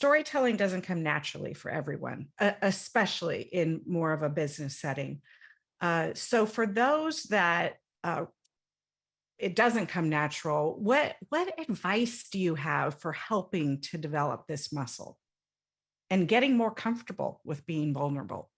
storytelling doesn't come naturally for everyone, especially in more of a business setting. So for those that it doesn't come natural, what advice do you have for helping to develop this muscle and getting more comfortable with being vulnerable?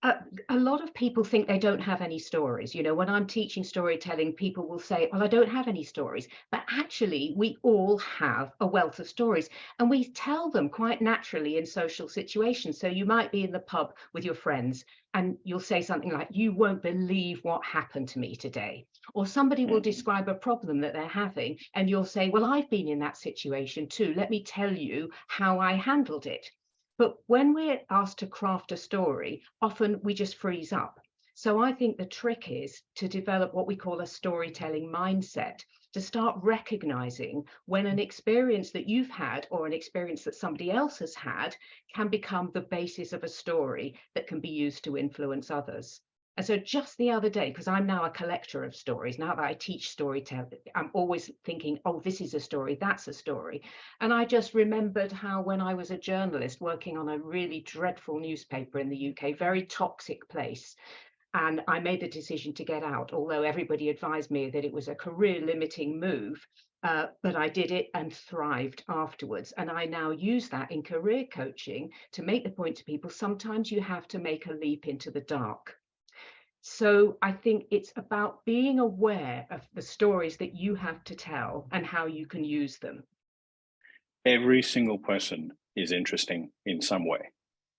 A lot of people think they don't have any stories. You know, when I'm teaching storytelling, people will say, well, I don't have any stories. But actually, we all have a wealth of stories, and we tell them quite naturally in social situations. So you might be in the pub with your friends and you'll say something like, you won't believe what happened to me today. Or somebody will describe a problem that they're having and you'll say, well, I've been in that situation too. Let me tell you how I handled it. But when we're asked to craft a story, often we just freeze up. So I think the trick is to develop what we call a storytelling mindset, to start recognizing when an experience that you've had or an experience that somebody else has had can become the basis of a story that can be used to influence others. And so just the other day, because I'm now a collector of stories, now that I teach storytelling, I'm always thinking, oh, this is a story, that's a story. And I just remembered how when I was a journalist working on a really dreadful newspaper in the UK, very toxic place, and I made the decision to get out, although everybody advised me that it was a career limiting move. But I did it and thrived afterwards. And I now use that in career coaching to make the point to people, sometimes you have to make a leap into the dark. So I think it's about being aware of the stories that you have to tell and how you can use them. Every single person is interesting in some way,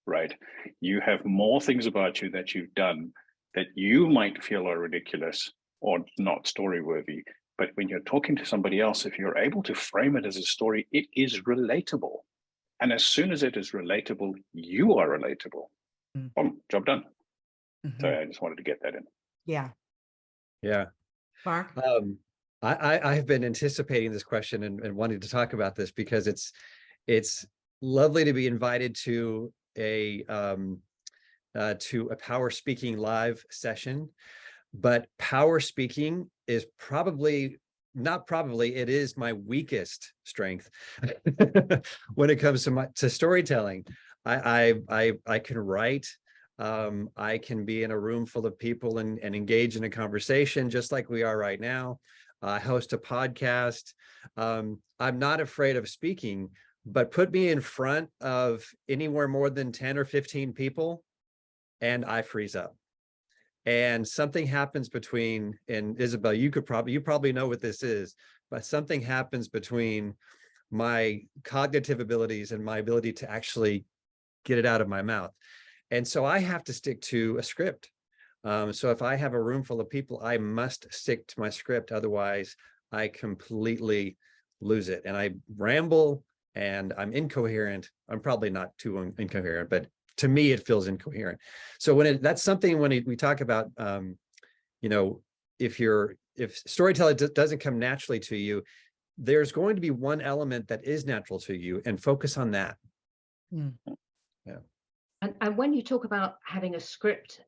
right? You have more things about you that you've done that you might feel are ridiculous or not story-worthy. But when you're talking to somebody else, if you're able to frame it as a story, it is relatable. And as soon as it is relatable, you are relatable. Boom, job done. So I just wanted to get that in. Yeah. Yeah. Mark? I've been anticipating this question and wanting to talk about this because it's lovely to be invited to a PowerSpeaking live session, but PowerSpeaking is it is my weakest strength when it comes to storytelling. I can write. I can be in a room full of people and engage in a conversation just like we are right now. I host a podcast. I'm not afraid of speaking, but put me in front of anywhere more than 10 or 15 people and I freeze up. And something happens between, and Isabel, you probably know what this is, but something happens between my cognitive abilities and my ability to actually get it out of my mouth. And so I have to stick to a script. So if I have a room full of people, I must stick to my script. Otherwise, I completely lose it. And I ramble and I'm incoherent. I'm probably not too incoherent, but to me, it feels incoherent. So that's something when we talk about, you know, if storytelling doesn't come naturally to you, there's going to be one element that is natural to you and focus on that. Mm. Yeah. And when you talk about having a script,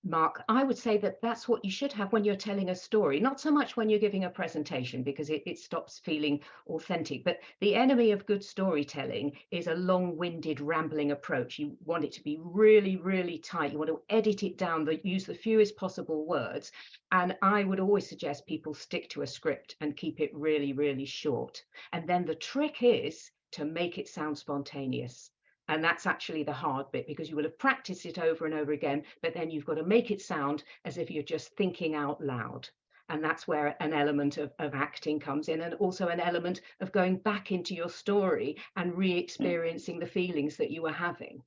Mark, I would say that that's what you should have when you're telling a story, not so much when you're giving a presentation, because it stops feeling authentic. But the enemy of good storytelling is a long-winded, rambling approach. You want it to be really, really tight. You want to edit it down, use the fewest possible words. And I would always suggest people stick to a script and keep it really, really short. And then the trick is to make it sound spontaneous. And that's actually the hard bit, because you will have practiced it over and over again, but then you've got to make it sound as if you're just thinking out loud. And that's where an element of acting comes in, and also an element of going back into your story and re-experiencing the feelings that you were having.